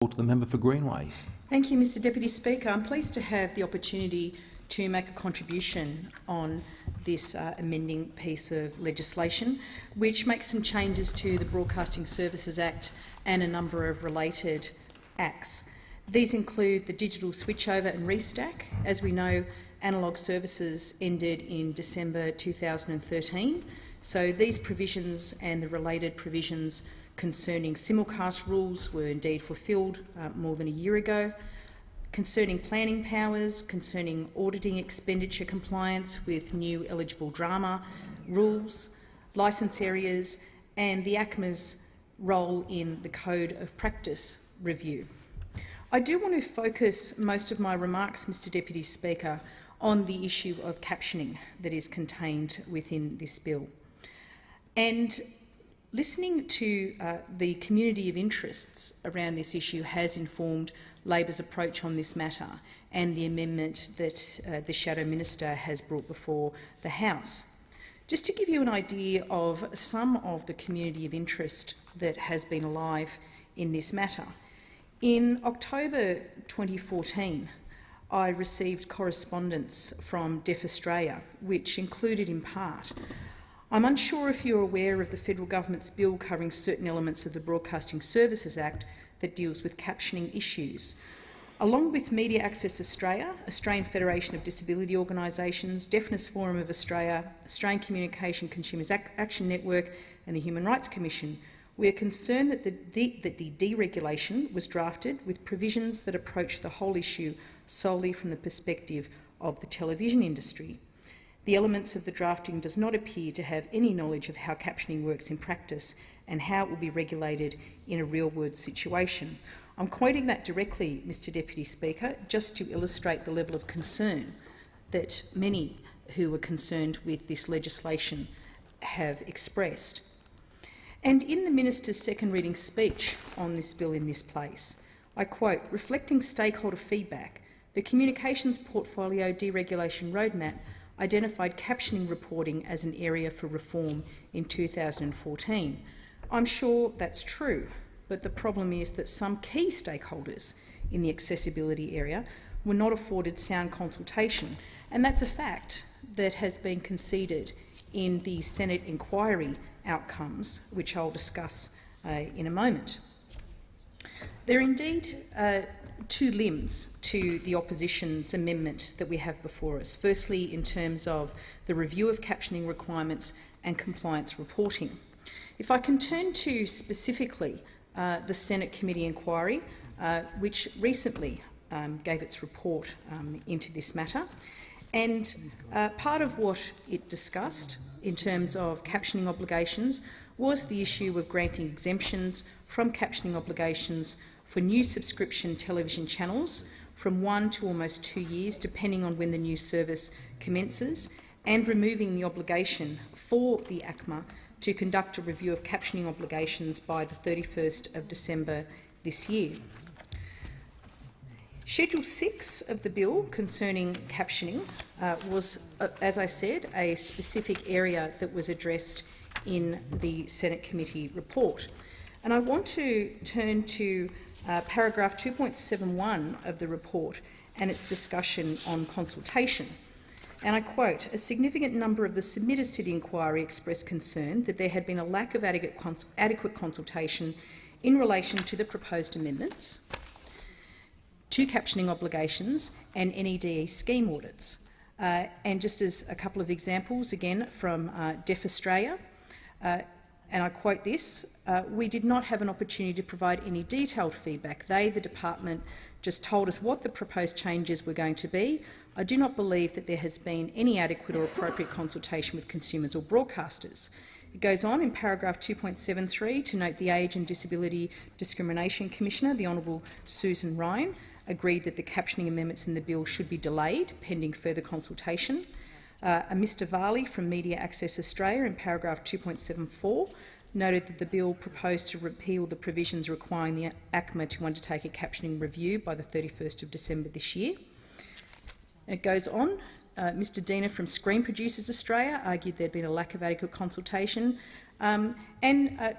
To the member for Greenway. Thank you, Mr Deputy Speaker. I'm pleased to have the opportunity to make a contribution on this amending piece of legislation, which makes some changes to the Broadcasting Services Act and a number of related acts. These include the digital switchover and restack. As we know, analogue services ended in December 2013, so these provisions and the related provisions concerning simulcast rules were indeed fulfilled more than a year ago. Concerning planning powers, concerning auditing expenditure compliance with new eligible drama rules, licence areas, and the ACMA's role in the Code of Practice review. I do want to focus most of my remarks, Mr Deputy Speaker, on the issue of captioning that is contained within this bill. And listening to the community of interests around this issue has informed Labor's approach on this matter and the amendment that the Shadow Minister has brought before the House. Just to give you an idea of some of the community of interest that has been alive in this matter, in October 2014, I received correspondence from Deaf Australia, which included in part, "I'm unsure if you're aware of the federal government's bill covering certain elements of the Broadcasting Services Act that deals with captioning issues. Along with Media Access Australia, Australian Federation of Disability Organisations, Deafness Forum of Australia, Australian Communication Consumers Action Network and the Human Rights Commission, we are concerned that the deregulation was drafted with provisions that approach the whole issue solely from the perspective of the television industry. The elements of the drafting does not appear to have any knowledge of how captioning works in practice and how it will be regulated in a real-world situation." I'm quoting that directly, Mr Deputy Speaker, just to illustrate the level of concern that many who are concerned with this legislation have expressed. And in the Minister's second reading speech on this bill in this place, I quote, "Reflecting stakeholder feedback, the Communications Portfolio Deregulation Roadmap identified captioning reporting as an area for reform in 2014. I'm sure that's true, but the problem is that some key stakeholders in the accessibility area were not afforded sound consultation, and that's a fact that has been conceded in the Senate inquiry outcomes, which I'll discuss in a moment. There are indeed two limbs to the opposition's amendment that we have before us. Firstly, in terms of the review of captioning requirements and compliance reporting. If I can turn to specifically the Senate committee inquiry, which recently gave its report into this matter, and part of what it discussed in terms of captioning obligations was the issue of granting exemptions from captioning obligations for new subscription television channels from 1 to almost 2 years, depending on when the new service commences, and removing the obligation for the ACMA to conduct a review of captioning obligations by the 31st of December this year. Schedule 6 of the bill concerning captioning was, as I said, a specific area that was addressed in the Senate committee report. And I want to turn to paragraph 2.71 of the report and its discussion on consultation. And I quote, "A significant number of the submitters to the inquiry expressed concern that there had been a lack of adequate consultation in relation to the proposed amendments to captioning obligations and NEDE scheme audits." And just as a couple of examples, again from Deaf Australia, and I quote this, "We did not have an opportunity to provide any detailed feedback. They, the department, just told us what the proposed changes were going to be. I do not believe that there has been any adequate or appropriate consultation with consumers or broadcasters." It goes on in paragraph 2.73 to note the Age and Disability Discrimination Commissioner, the Honourable Susan Ryan, agreed that the captioning amendments in the bill should be delayed pending further consultation. Mr Varley from Media Access Australia in paragraph 2.74 noted that the bill proposed to repeal the provisions requiring the ACMA to undertake a captioning review by the 31st of December this year. It goes on Mr Diener from Screen Producers Australia argued there'd been a lack of adequate consultation, and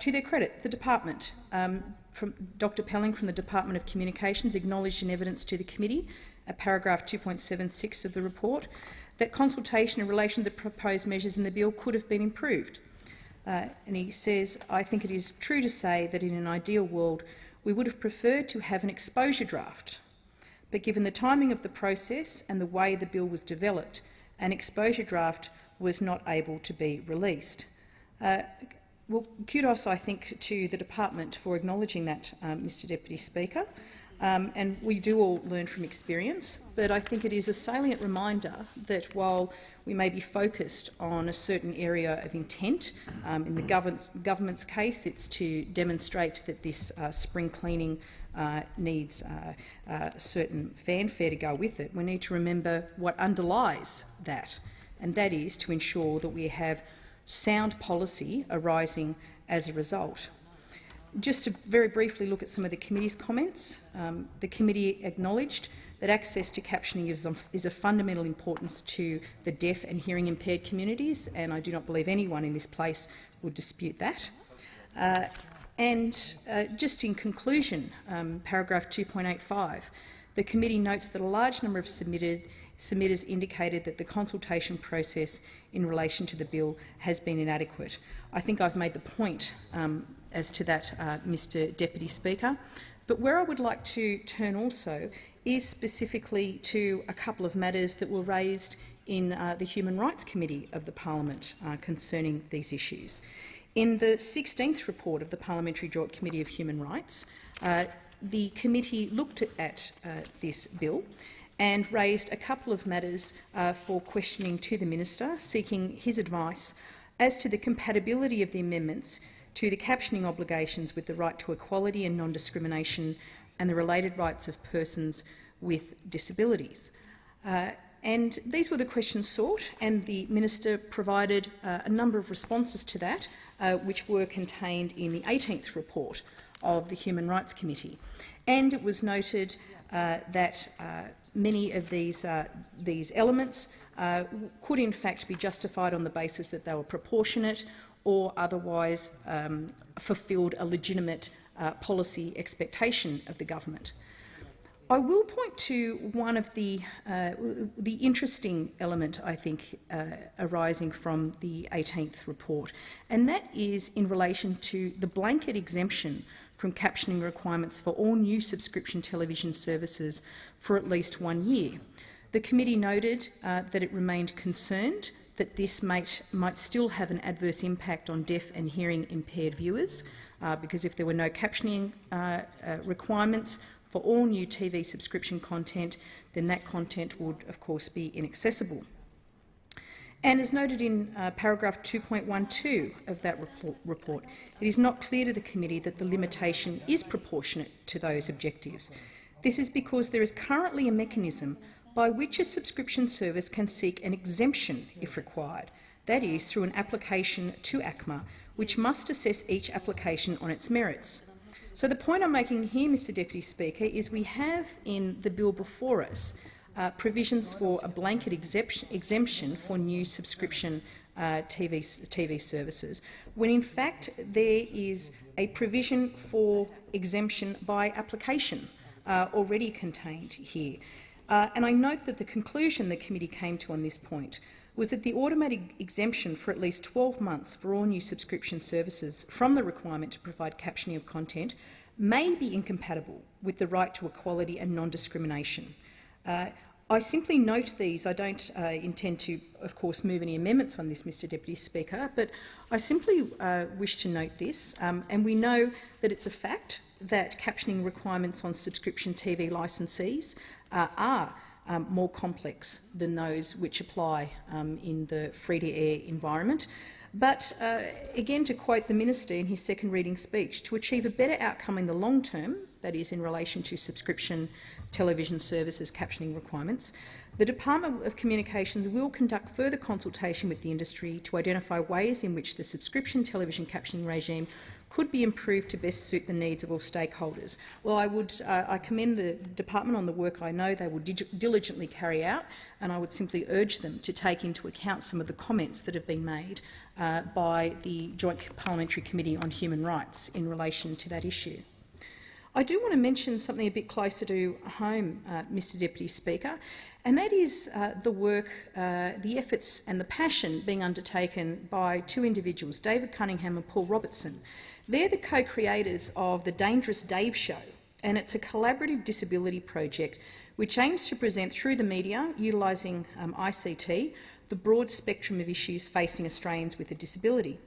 to their credit, the department, from Dr Pelling from the Department of Communications, acknowledged in evidence to the committee at paragraph 2.76 of the report that consultation in relation to the proposed measures in the bill could have been improved. And he says, "I think it is true to say that in an ideal world we would have preferred to have an exposure draft, but given the timing of the process and the way the bill was developed, an exposure draft was not able to be released." Well, kudos, I think, to the department for acknowledging that, Mr Deputy Speaker. And we do all learn from experience, but I think it is a salient reminder that while we may be focused on a certain area of intent, in the government's case it's to demonstrate that this spring cleaning needs certain fanfare to go with it, we need to remember what underlies that, and that is to ensure that we have sound policy arising as a result. Just to very briefly look at some of the committee's comments, the committee acknowledged that access to captioning is of fundamental importance to the deaf and hearing impaired communities, and I do not believe anyone in this place would dispute that. Just in conclusion, paragraph 2.85, the committee notes that a large number of submitters indicated that the consultation process in relation to the bill has been inadequate. I think I've made the point as to that, Mr Deputy Speaker. But where I would like to turn also is specifically to a couple of matters that were raised in the Human Rights Committee of the Parliament concerning these issues. In the 16th report of the Parliamentary Joint Committee of Human Rights, the committee looked at this bill and raised a couple of matters for questioning to the Minister, seeking his advice as to the compatibility of the amendments to the captioning obligations with the right to equality and non-discrimination and the related rights of persons with disabilities. And these were the questions sought, and the Minister provided a number of responses to that, which were contained in the 18th report of the Human Rights Committee. And it was noted that many of these elements could in fact be justified on the basis that they were proportionate or otherwise fulfilled a legitimate policy expectation of the government. I will point to one of the interesting element, I think, arising from the 18th report, and that is in relation to the blanket exemption from captioning requirements for all new subscription television services for at least 1 year. The committee noted that it remained concerned that this might still have an adverse impact on deaf and hearing impaired viewers, because if there were no captioning requirements for all new TV subscription content, then that content would, of course, be inaccessible. And as noted in paragraph 2.12 of that report, it is not clear to the committee that the limitation is proportionate to those objectives. This is because there is currently a mechanism by which a subscription service can seek an exemption if required, that is, through an application to ACMA, which must assess each application on its merits. So the point I'm making here, Mr Deputy Speaker, is we have in the bill before us provisions for a blanket exemption for new subscription TV services, when in fact there is a provision for exemption by application already contained here. And I note that the conclusion the committee came to on this point was that the automatic exemption for at least 12 months for all new subscription services from the requirement to provide captioning of content may be incompatible with the right to equality and non-discrimination. I simply note these. I don't intend to, of course, move any amendments on this, Mr Deputy Speaker, but I simply wish to note this, and we know that it's a fact that captioning requirements on subscription TV licensees are more complex than those which apply in the free-to-air environment. But again, to quote the Minister in his second reading speech, to achieve a better outcome in the long term, that is in relation to subscription television services captioning requirements, the Department of Communications will conduct further consultation with the industry to identify ways in which the subscription television captioning regime could be improved to best suit the needs of all stakeholders. Well, I commend the department on the work I know they will diligently carry out, and I would simply urge them to take into account some of the comments that have been made by the Joint Parliamentary Committee on Human Rights in relation to that issue. I do want to mention something a bit closer to home, Mr Deputy Speaker, and that is the work, the efforts and the passion being undertaken by two individuals, David Cunningham and Paul Robertson. They're the co-creators of the Dangerous Dave Show, and it's a collaborative disability project which aims to present through the media, utilising ICT, the broad spectrum of issues facing Australians with a disability.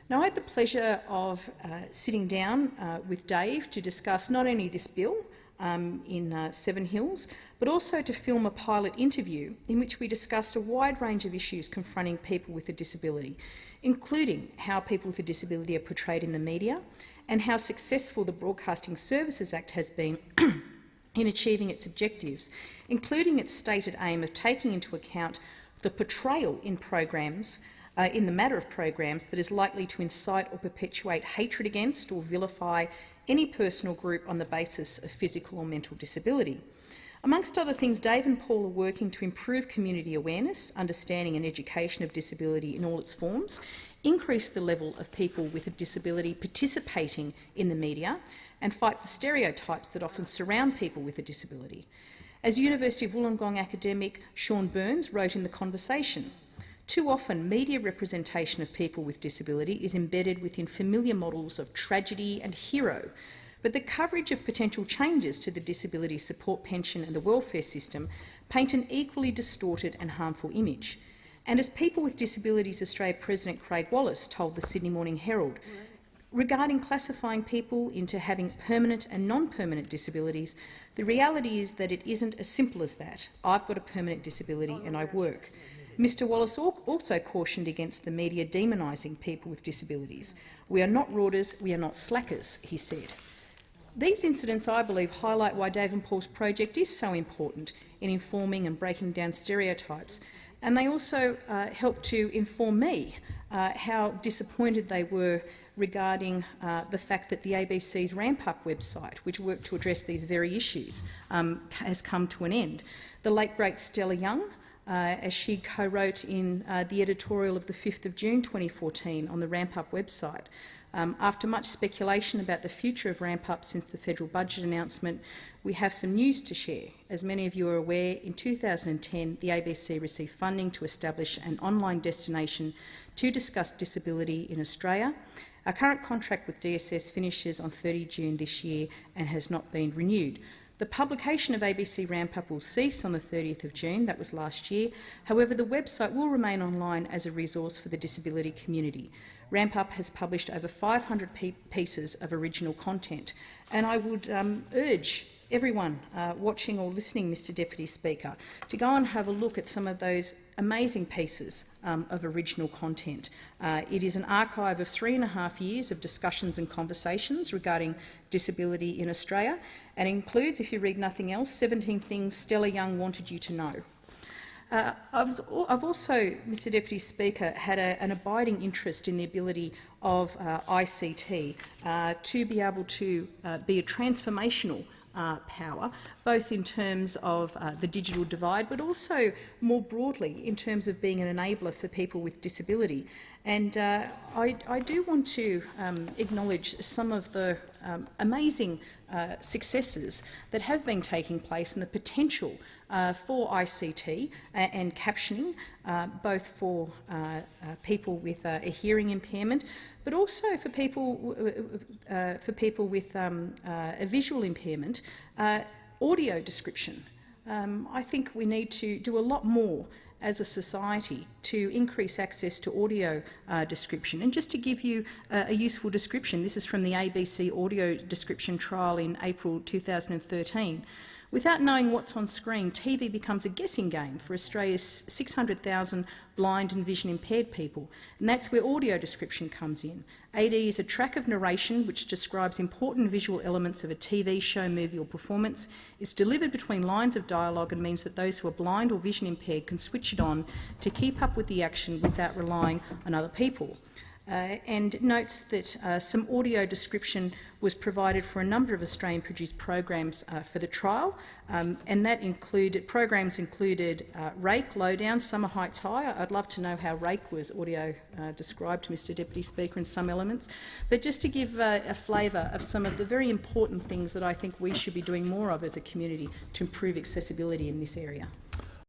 Now, I had the pleasure of sitting down with Dave to discuss not only this bill in Seven Hills, but also to film a pilot interview in which we discussed a wide range of issues confronting people with a disability, including how people with a disability are portrayed in the media and how successful the Broadcasting Services Act has been in achieving its objectives, including its stated aim of taking into account the portrayal in programs in the matter of programs that is likely to incite or perpetuate hatred against or vilify any person or group on the basis of physical or mental disability. Amongst other things, Dave and Paul are working to improve community awareness, understanding and education of disability in all its forms, increase the level of people with a disability participating in the media, and fight the stereotypes that often surround people with a disability. As University of Wollongong academic Sean Burns wrote in The Conversation, too often, media representation of people with disability is embedded within familiar models of tragedy and hero, but the coverage of potential changes to the disability support pension and the welfare system paint an equally distorted and harmful image. And as People with Disabilities Australia President Craig Wallace told the Sydney Morning Herald, regarding classifying people into having permanent and non-permanent disabilities, the reality is that it isn't as simple as that. I've got a permanent disability and I work. Mr Wallace also cautioned against the media demonising people with disabilities. We are not roiders, we are not slackers, he said. These incidents, I believe, highlight why Dave and Paul's project is so important in informing and breaking down stereotypes, and they also help to inform me how disappointed they were regarding the fact that the ABC's Ramp Up website, which worked to address these very issues, has come to an end. The late great Stella Young, as she co-wrote in the editorial of the 5th of June 2014 on the Ramp Up website. After much speculation about the future of Ramp Up since the federal budget announcement, we have some news to share. As many of you are aware, in 2010 the ABC received funding to establish an online destination to discuss disability in Australia. Our current contract with DSS finishes on 30 June this year and has not been renewed. The publication of ABC Ramp Up will cease on the 30th of June, that was last year. However, the website will remain online as a resource for the disability community. Ramp Up has published over 500 pieces of original content, and I would urge everyone watching or listening, Mr Deputy Speaker, to go and have a look at some of those amazing pieces of original content. It is an archive of 3.5 years of discussions and conversations regarding disability in Australia, and includes, if you read nothing else, 17 things Stella Young wanted you to know. I've also, Mr Deputy Speaker, had an abiding interest in the ability of ICT to be able to be a transformational power, both in terms of the digital divide, but also more broadly in terms of being an enabler for people with disability. And I do want to acknowledge some of the amazing successes that have been taking place and the potential for ICT and captioning, both for people with a hearing impairment, but also for people with a visual impairment, audio description. I think we need to do a lot more as a society to increase access to audio description. And just to give you a useful description, this is from the ABC audio description trial in April 2013. Without knowing what's on screen, TV becomes a guessing game for Australia's 600,000 blind and vision impaired people, and that's where audio description comes in. AD is a track of narration which describes important visual elements of a TV show, movie or performance. It's delivered between lines of dialogue and means that those who are blind or vision impaired can switch it on to keep up with the action without relying on other people. and notes that some audio description was provided for a number of Australian-produced programs for the trial, and that programs included Rake, Lowdown, Summer Heights High. I'd love to know how Rake was audio described, Mr Deputy Speaker, in some elements. But just to give a flavour of some of the very important things that I think we should be doing more of as a community to improve accessibility in this area.